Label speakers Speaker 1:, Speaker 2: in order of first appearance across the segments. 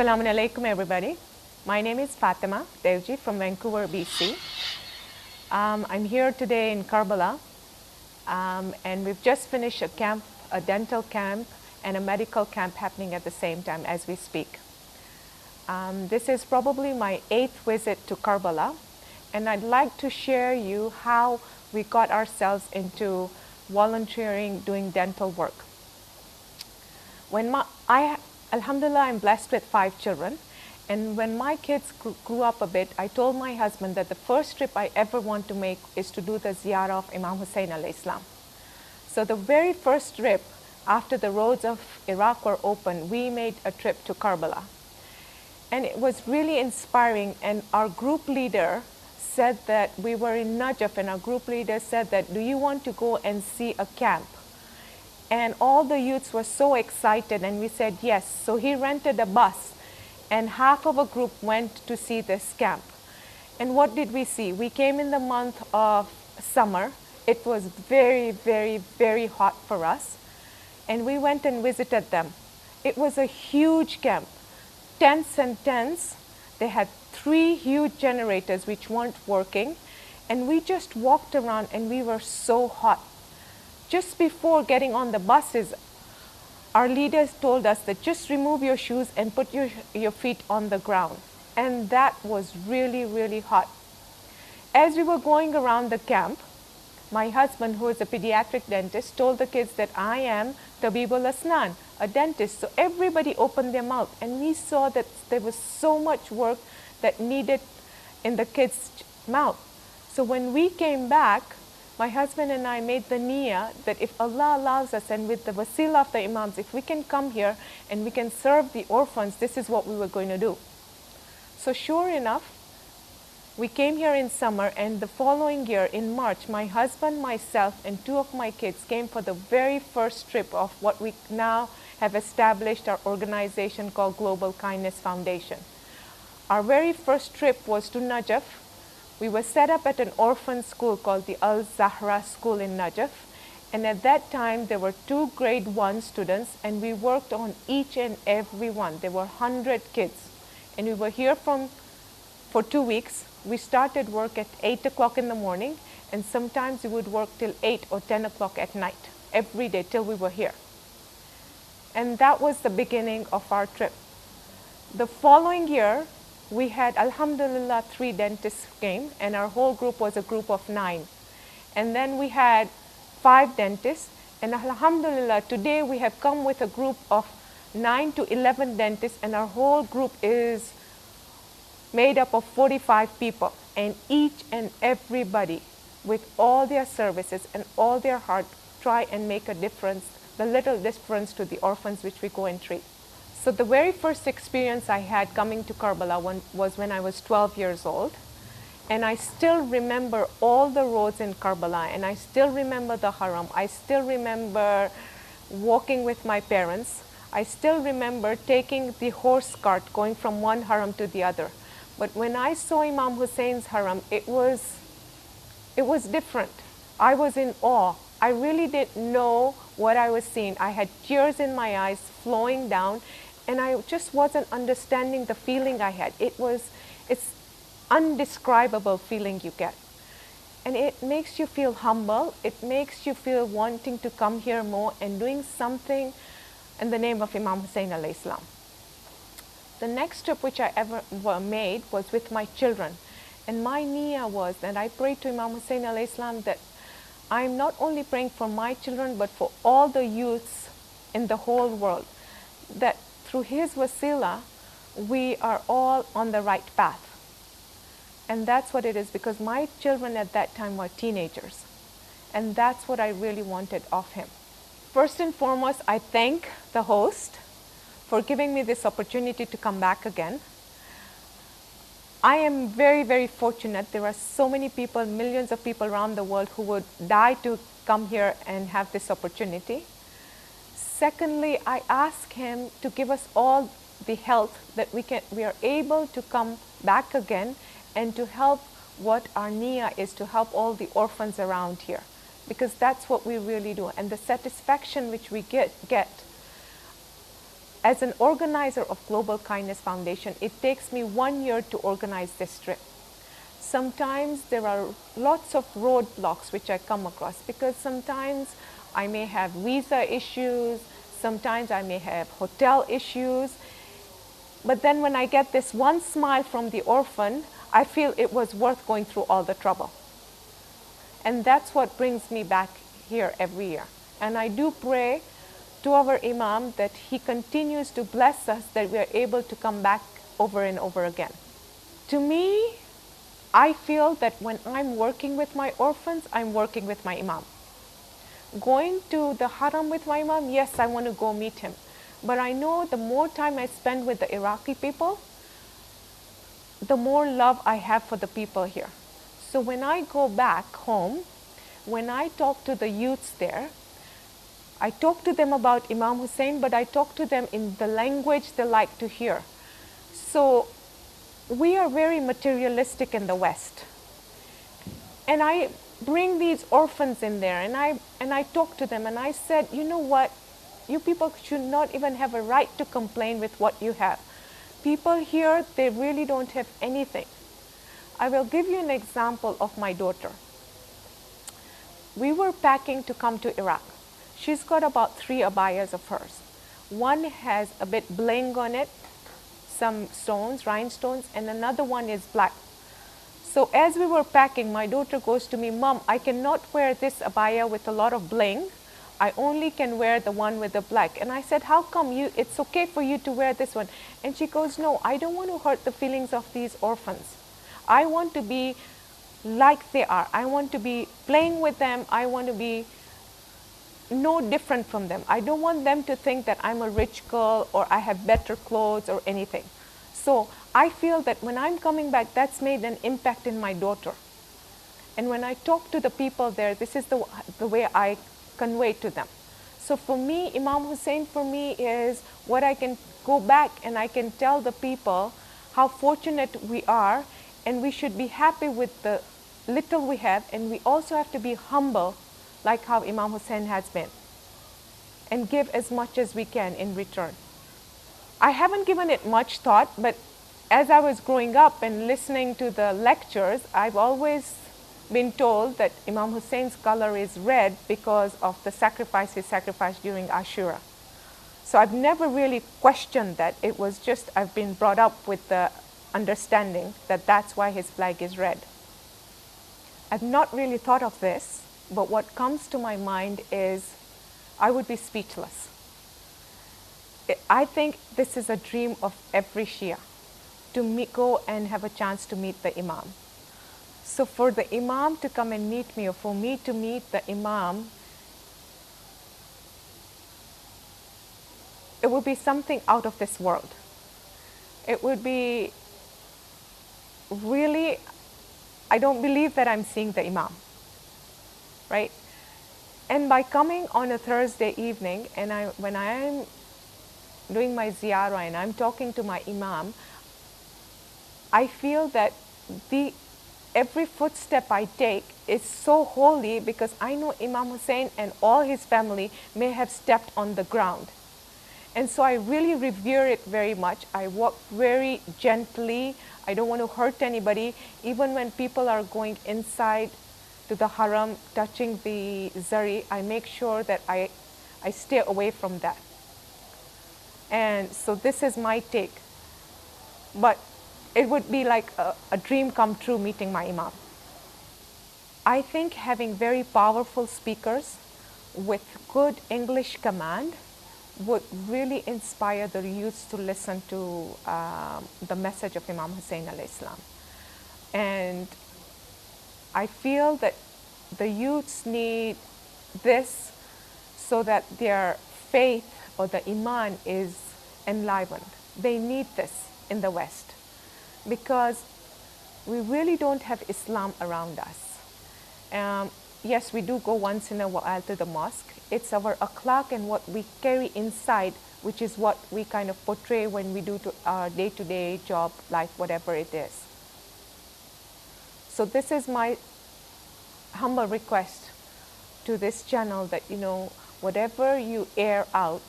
Speaker 1: Assalamu alaikum, everybody. My name is Fatimah Bhinji from Vancouver, BC. I'm here today in Karbala, and we've just finished a camp, a dental camp and a medical camp happening at the same time as we speak. This is probably my 8th visit to Karbala, and I'd like to share you how we got ourselves into volunteering doing dental work. Alhamdulillah, I'm blessed with 5 children, and when my kids grew up a bit, I told my husband that the first trip I ever want to make is to do the Zyarah of Imam Hussein alayhi salam. So the very first trip after the roads of Iraq were open, we made a trip to Karbala. And it was really inspiring, and our group leader said that we were in Najaf, and our group leader said that, do you want to go and see a camp? And all the youths were so excited, and we said yes. So he rented a bus, and half of a group went to see this camp. And what did we see? We came in the month of summer. It was very, very, very hot for us. And we went and visited them. It was a huge camp, tents and tents. They had 3 huge generators which weren't working. And we just walked around, and we were so hot. Just before getting on the buses, our leaders told us that just remove your shoes and put your feet on the ground. And that was really, really hot. As we were going around the camp, my husband, who is a pediatric dentist, told the kids that I am Tabib al-Asnan, a dentist. So everybody opened their mouth, and we saw that there was so much work that needed in the kids' mouth. So when we came back, my husband and I made the niyyah that if Allah allows us, and with the wasila of the Imams, if we can come here and we can serve the orphans, this is what we were going to do. So sure enough, we came here in summer, and the following year in March, my husband, myself, and 2 of my kids came for the very first trip of what we now have established, our organization called Global Kindness Foundation. Our very first trip was to Najaf. We were set up at an orphan school called the al-Zahra school in Najaf. And at that time, there were 2 grade 1 students, and we worked on each and every one. There were 100 kids. And we were here for 2 weeks. We started work at 8 o'clock in the morning, and sometimes we would work till 8 or 10 o'clock at night, every day till we were here. And that was the beginning of our trip. The following year, we had, alhamdulillah, 3 dentists came, and our whole group was a group of 9. And then we had 5 dentists, and alhamdulillah, today we have come with a group of 9 to 11 dentists, and our whole group is made up of 45 people. And each and everybody, with all their services and all their heart, try and make a difference, the little difference to the orphans which we go and treat. So the very first experience I had coming to Karbala was when I was 12 years old. And I still remember all the roads in Karbala, and I still remember the haram. I still remember walking with my parents. I still remember taking the horse cart going from one haram to the other. But when I saw Imam Hussein's haram, it was different. I was in awe. I really didn't know what I was seeing. I had tears in my eyes flowing down, and I just wasn't understanding the feeling I had. It's undescribable feeling you get. And it makes you feel humble. It makes you feel wanting to come here more and doing something in the name of Imam Hussein alayhi salam. The next trip which I ever made was with my children. And my niyyah was that I prayed to Imam Hussein alayhi salam that I'm not only praying for my children, but for all the youths in the whole world, that through his wasila, we are all on the right path. And that's what it is, because my children at that time were teenagers. And that's what I really wanted of him. First and foremost, I thank the host for giving me this opportunity to come back again. I am very, very fortunate. There are so many people, millions of people around the world who would die to come here and have this opportunity. Secondly, I ask him to give us all the health that we are able to come back again and to help what our niyyah is, to help all the orphans around here. Because that's what we really do. And the satisfaction which we get as an organizer of Global Kindness Foundation, it takes me 1 year to organize this trip. Sometimes there are lots of roadblocks which I come across, because sometimes I may have visa issues, sometimes I may have hotel issues, but then when I get this one smile from the orphan, I feel it was worth going through all the trouble. And that's what brings me back here every year. And I do pray to our Imam that he continues to bless us, that we are able to come back over and over again. To me, I feel that when I'm working with my orphans, I'm working with my Imam. Going to the Haram with my Imam, yes, I want to go meet him. But I know the more time I spend with the Iraqi people, the more love I have for the people here. So when I go back home, when I talk to the youths there, I talk to them about Imam Hussein, but I talk to them in the language they like to hear. So we are very materialistic in the West. And I bring these orphans in there, and I talk to them, and I said, you know what? You people should not even have a right to complain with what you have. People here, they really don't have anything. I will give you an example of my daughter. We were packing to come to Iraq. She's got about 3 abayas of hers. One has a bit bling on it, some stones, rhinestones, and another one is black. So as we were packing, my daughter goes to me, Mom, I cannot wear this abaya with a lot of bling. I only can wear the one with the black. And I said, how come it's okay for you to wear this one? And she goes, no, I don't want to hurt the feelings of these orphans. I want to be like they are. I want to be playing with them. I want to be no different from them. I don't want them to think that I'm a rich girl or I have better clothes or anything. So I feel that when I'm coming back, that's made an impact in my daughter. And when I talk to the people there, this is the way I convey to them. So for me, Imam Hussein for me is what I can go back and I can tell the people how fortunate we are, and we should be happy with the little we have, and we also have to be humble like how Imam Hussein has been, and give as much as we can in return. I haven't given it much thought, but as I was growing up and listening to the lectures, I've always been told that Imam Hussein's color is red because of the sacrifice he sacrificed during Ashura. So I've never really questioned that. It was just I've been brought up with the understanding that that's why his flag is red. I've not really thought of this, but what comes to my mind is I would be speechless. I think this is a dream of every Shia, to go and have a chance to meet the Imam. So for the Imam to come and meet me, or for me to meet the Imam, it would be something out of this world. It would be really, I don't believe that I'm seeing the Imam, right? And by coming on a Thursday evening, and when I am doing my Zyarah and I'm talking to my Imam, I feel that every footstep I take is so holy, because I know Imam Hussein and all his family may have stepped on the ground. And so I really revere it very much. I walk very gently. I don't want to hurt anybody. Even when people are going inside to the haram, touching the zari, I make sure that I stay away from that. And so this is my take. But it would be like a dream come true meeting my Imam. I think having very powerful speakers with good English command would really inspire the youths to listen to the message of Imam Hussein alayhi salam. And I feel that the youths need this so that their faith or the iman is enlivened. They need this in the West, because we really don't have Islam around us. Yes, we do go once in a while to the mosque. It's our akhlaq and what we carry inside, which is what we kind of portray when we do our day-to-day job, life, whatever it is. So this is my humble request to this channel, that, whatever you air out,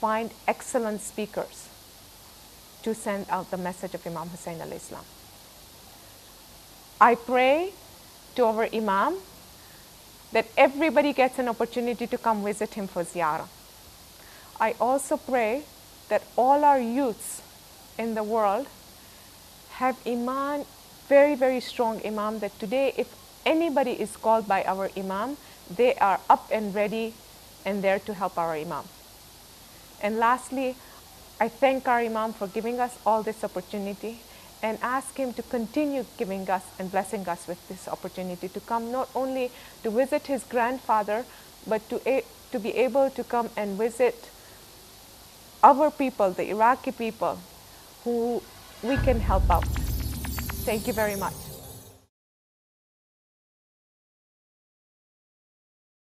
Speaker 1: find excellent speakers to send out the message of Imam Hussein alayhi salam. I pray to our Imam that everybody gets an opportunity to come visit him for Zyarah. I also pray that all our youths in the world have Iman, very, very strong Imam, that today if anybody is called by our Imam, they are up and ready and there to help our Imam. And lastly, I thank our Imam for giving us all this opportunity and ask him to continue giving us and blessing us with this opportunity to come not only to visit his grandfather, but to be able to come and visit our people, the Iraqi people, who we can help out. Thank you very much.